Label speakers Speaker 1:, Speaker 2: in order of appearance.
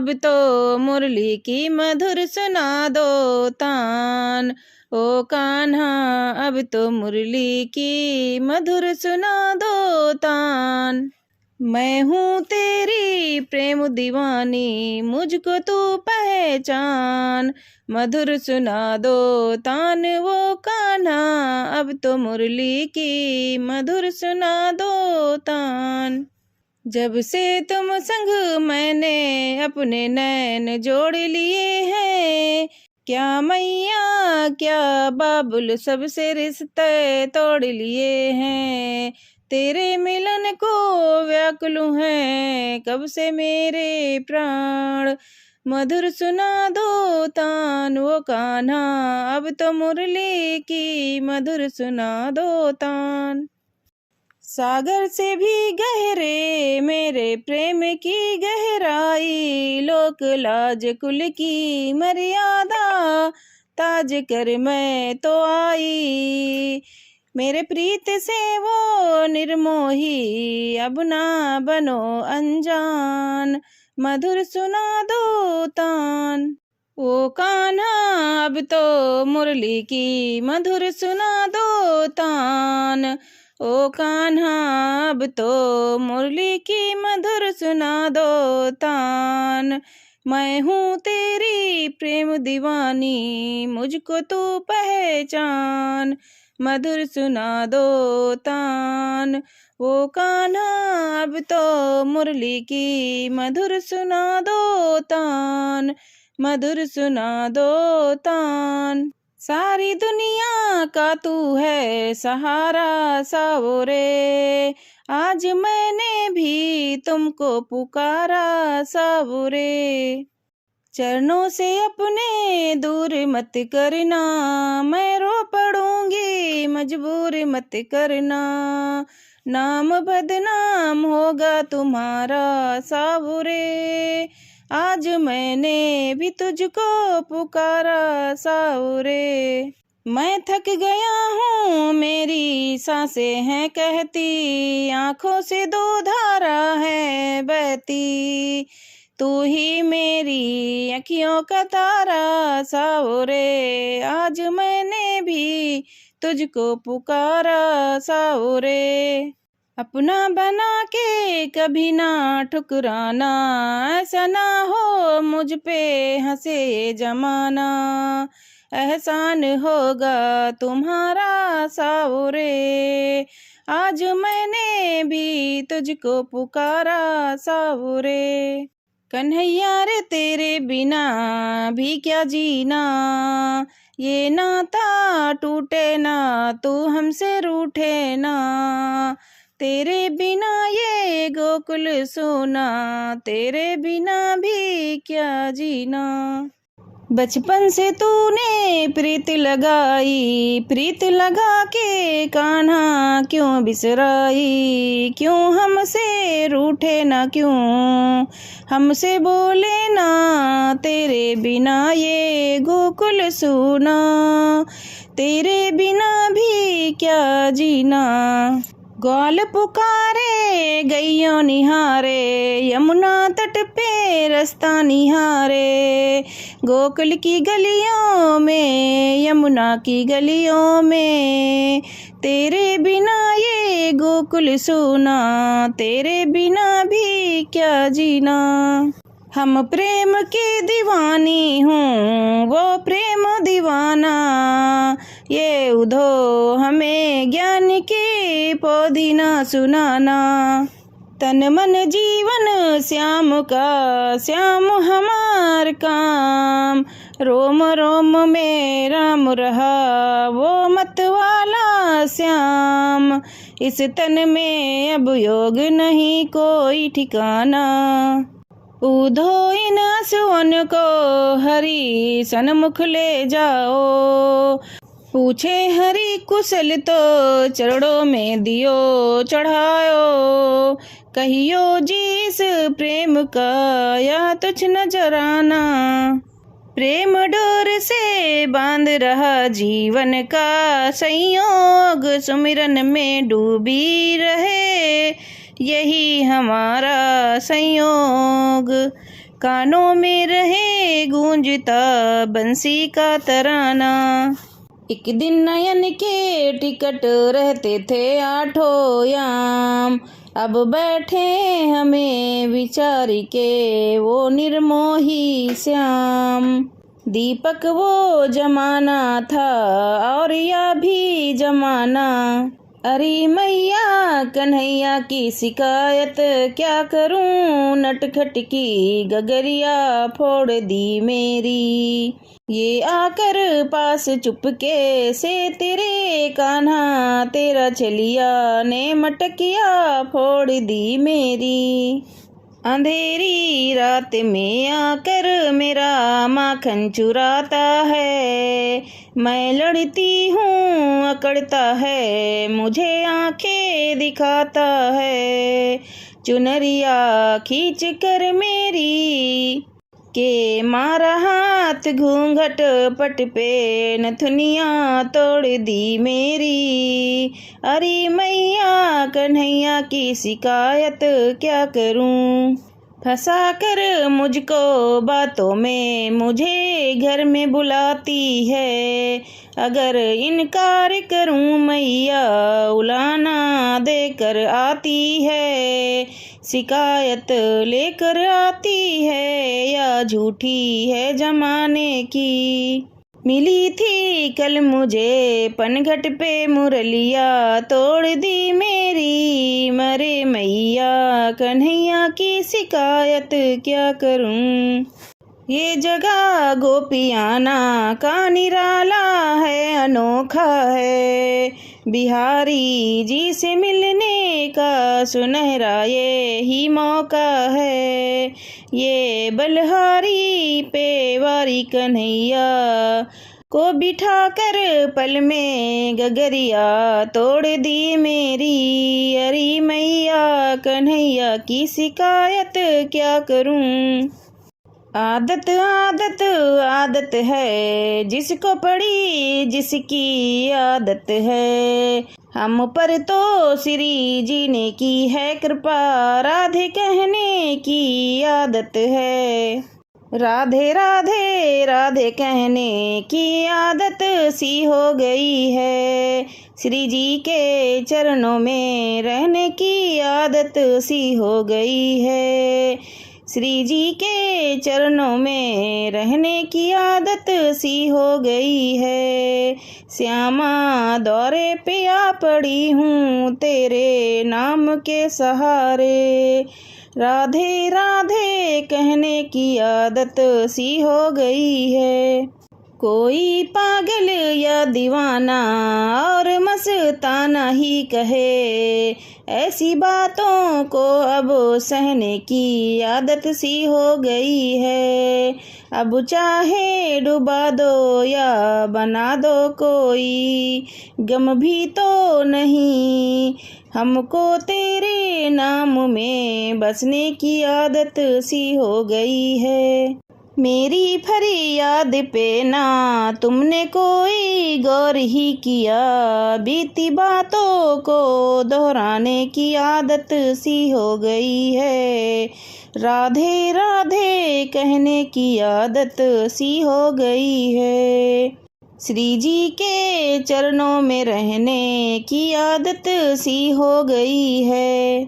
Speaker 1: अब तो मुरली की मधुर सुना दो तान। ओ कान्हा अब तो मुरली की मधुर सुना दो तान। मैं हूँ तेरी प्रेम दीवानी मुझको तू पहचान। मधुर सुना दो तान वो कान्हा अब तो मुरली की मधुर सुना दो तान। जब से तुम संग मैंने अपने नैन जोड़ लिए हैं, क्या मैया क्या बाबुल सबसे रिश्ते तोड़ लिए हैं। तेरे मिलन को व्याकुल हैं कब से मेरे प्राण। मधुर सुना दो तान वो कान्हा अब तो मुरली की मधुर सुना दो तान। सागर से भी गहरे मेरे प्रेम की गहराई, लोक लाज कुल की मर्यादा ताज कर मैं तो आई। मेरे प्रीत से वो निर्मोही अब ना बनो अनजान। मधुर सुना दो तान ओ कान्हा अब तो मुरली की मधुर सुना दो तान। ओ कान्हा अब तो मुरली की मधुर सुना दो तान। मैं हूँ तेरी प्रेम दीवानी मुझको तू पहचान। मधुर सुना दो तान वो कान्हा अब तो मुरली की मधुर सुना दो तान। मधुर सुना दो तान। सारी दुनिया का तू है सहारा सावरे, आज मैंने भी तुमको पुकारा सावरे। चरणों से अपने दूर मत करना, मैं रो पड़ूंगी मजबूर मत करना। नाम बदनाम होगा तुम्हारा सावरे, आज मैंने भी तुझको पुकारा सावरे। मैं थक गया हूँ मेरी सांसें हैं कहती, आँखों से दो धारा है बहती। तू ही मेरी अखियों का तारा सावरे, आज मैंने भी तुझको पुकारा सावरे। अपना बना के कभी ना ठुकराना, ऐसा ना हो मुझ पे हंसे जमाना। एहसान होगा तुम्हारा सावरे, आज मैंने भी तुझको पुकारा सावरे। कन्हैया रे तेरे बिना भी क्या जीना, ये नाता टूटे ना तू हमसे रूठे ना। तेरे बिना ये गोकुल सोना, तेरे बिना भी क्या जीना। बचपन से तूने प्रीत लगाई, प्रीत लगा के कान्हा क्यों बिसराई। क्यों हमसे रूठे ना क्यों हमसे बोले ना, तेरे बिना ये गोकुल सूना। तेरे बिना भी क्या जीना। ग्वाल पुकारे गैयों निहारे, यमुना तट पे रास्ता निहारे। गोकुल की गलियों में यमुना की गलियों में, तेरे बिना ये गोकुल सूना। तेरे बिना भी क्या जीना। हम प्रेम के दीवानी हूँ वो प्रेम दीवाना, ये उधो हमें ज्ञान की पौधी ना सुनाना। तन मन जीवन श्याम का श्याम हमार काम, रोम रोम में राम रहा वो मत वाला श्याम। इस तन में अब योग नहीं कोई ठिकाना, उधो इन आंसुओं को हरि सन्मुख ले जाओ। पूछे हरि कुशल तो चरणों में दियो चढ़ायो। कहियो जी इस प्रेम का या तुझ नजराना, प्रेम डोर से बांध रहा जीवन का संयोग। सुमिरन में डूबी रहे यही हमारा संयोग। कानों में रहे गूंजता बंसी का तराना। एक दिन नयन के टिकट रहते थे 8 याम, अब बैठे हमें विचारी के वो निर्मोही श्याम। दीपक वो जमाना था और या भी जमाना, अरे मैया कन्हैया की शिकायत क्या करूं, नटखट की गगरिया फोड़ दी मेरी। ये आकर पास चुपके से तेरे कान्हा, तेरा चलिया ने मटकिया फोड़ दी मेरी। अंधेरी रात में आकर मेरा माखन चुराता है, मैं लड़ती हूँ अकड़ता है, मुझे आंखें दिखाता है। चुनरिया खींच कर मेरी के मारा हाथ घूंघट पट पे, नथुनिया तोड़ दी मेरी। अरे मैया कन्हैया की शिकायत क्या करूं, फंसा कर मुझको बातों में मुझे घर में बुलाती है। अगर इनकार करूं मैया उलाना देकर आती है, शिकायत लेकर आती है या झूठी है जमाने की। मिली थी कल मुझे पनघट पे मुरलिया, तोड़ दी मेरी। मरे मैया कन्हैया की शिकायत क्या करूं। ये जगह गोपियाना का निराला है, अनोखा है, बिहारी जी से मिलने का सुनहरा ये ही मौका है। ये बलहारी पे वारी कन्हैया को बिठा कर पल में गगरिया तोड़ दी मेरी। अरे मैया कन्हैया की शिकायत क्या करूं। आदत आदत आदत है जिसको पड़ी जिसकी आदत है, हम पर तो श्री जी ने की है कृपा, राधे कहने की आदत है। राधे राधे राधे कहने की आदत सी हो गई है, श्री जी के चरणों में रहने की आदत सी हो गई है। श्री जी के चरणों में रहने की आदत सी हो गई है। श्यामा दौरे पे आ पड़ी हूँ तेरे नाम के सहारे, राधे राधे कहने की आदत सी हो गई है। कोई पागल या दीवाना और मस्ताना ही कहे, ऐसी बातों को अब सहने की आदत सी हो गई है। अब चाहे डुबा दो या बना दो कोई, गम भी तो नहीं, हमको तेरे नाम में बसने की आदत सी हो गई है। मेरी फरियाद पे ना तुमने कोई गौर ही किया, बीती बातों को दोहराने की आदत सी हो गई है। राधे राधे कहने की आदत सी हो गई है। श्री जी के चरणों में रहने की आदत सी हो गई है।